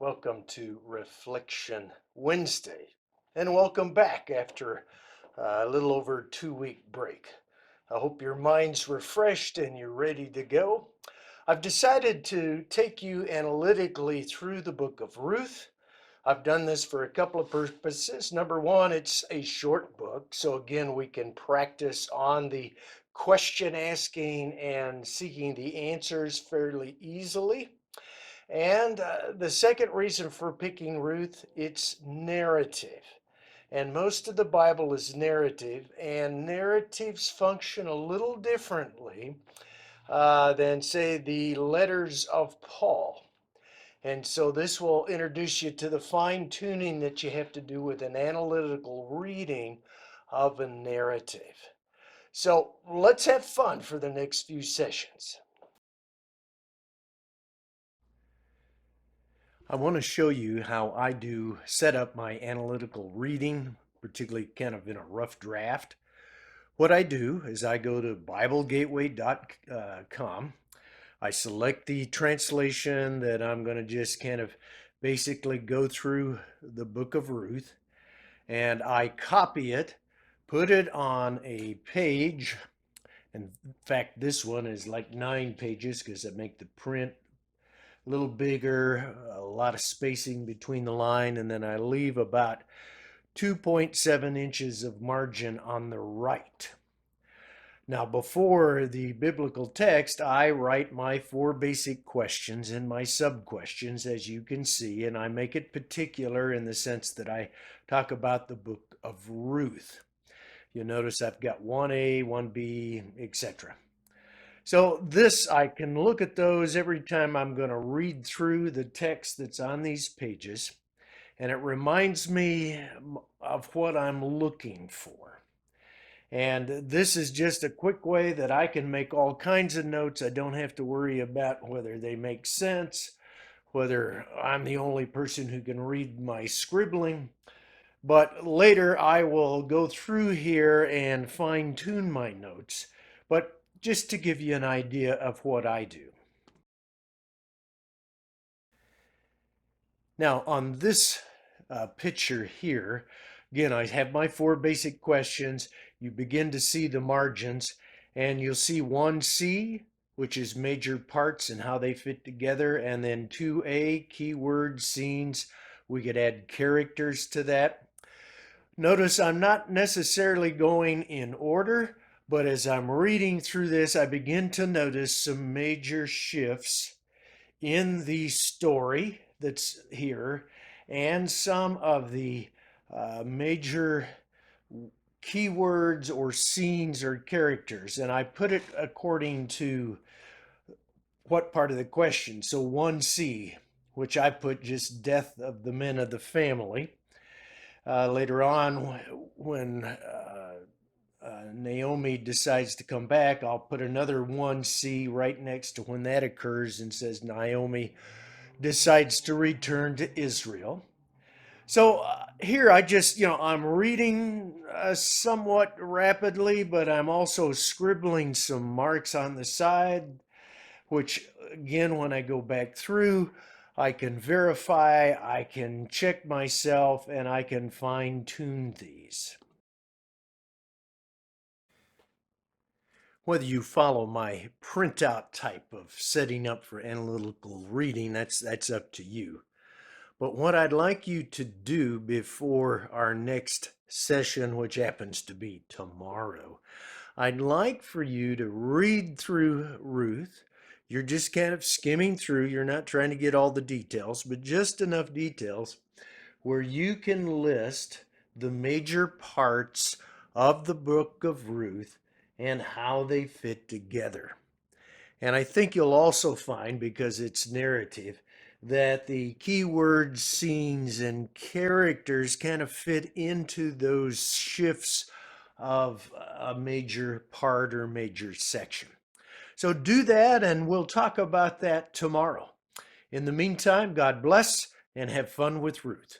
Welcome to Reflection Wednesday, and welcome back after a little over 2 week break. I hope your mind's refreshed and you're ready to go. I've decided to take you analytically through the book of Ruth. I've done this for a couple of purposes. Number one, it's a short book, so again, we can practice on the question asking and seeking the answers fairly easily. And the second reason for picking Ruth, it's narrative. And most of the Bible is narrative, and narratives function a little differently than, say, the letters of Paul. And so this will introduce you to the fine tuning that you have to do with an analytical reading of a narrative. So let's have fun for the next few sessions. I want to show you how I do set up my analytical reading, particularly kind of in a rough draft. What I do is I go to BibleGateway.com. I select the translation that I'm going to just kind of basically go through the book of Ruth, and I copy it, put it on a page. In fact, this one is like 9 pages because I make the print a little bigger, a lot of spacing between the line, and then I leave about 2.7 inches of margin on the right. Now, before the biblical text, I write my 4 basic questions and my sub-questions, as you can see, and I make it particular in the sense that I talk about the book of Ruth. You'll notice I've got 1A, 1B, etc. So this, I can look at those every time I'm going to read through the text that's on these pages, and it reminds me of what I'm looking for. And this is just a quick way that I can make all kinds of notes. I don't have to worry about whether they make sense, whether I'm the only person who can read my scribbling. But later I will go through here and fine tune my notes. But just to give you an idea of what I do. Now, on this picture here, again, I have my 4 basic questions. You begin to see the margins, and you'll see 1C, which is major parts and how they fit together, and then 2A, keywords, scenes. We could add characters to that. Notice I'm not necessarily going in order, but as I'm reading through this, I begin to notice some major shifts in the story that's here and some of the major keywords or scenes or characters. And I put it according to what part of the question. So 1C, which I put just death of the men of the family. Later on, when Naomi decides to come back, I'll put another 1C right next to when that occurs and says Naomi decides to return to Israel. So here I just, I'm reading somewhat rapidly, but I'm also scribbling some marks on the side, which again, when I go back through, I can verify, I can check myself, and I can fine tune these. Whether you follow my printout type of setting up for analytical reading, that's up to you. But what I'd like you to do before our next session, which happens to be tomorrow, I'd like for you to read through Ruth. You're just kind of skimming through. You're not trying to get all the details, but just enough details where you can list the major parts of the book of Ruth and how they fit together. And I think you'll also find, because it's narrative, that the keywords, scenes, and characters kind of fit into those shifts of a major part or major section. So do that, and we'll talk about that tomorrow. In the meantime, God bless and have fun with Ruth.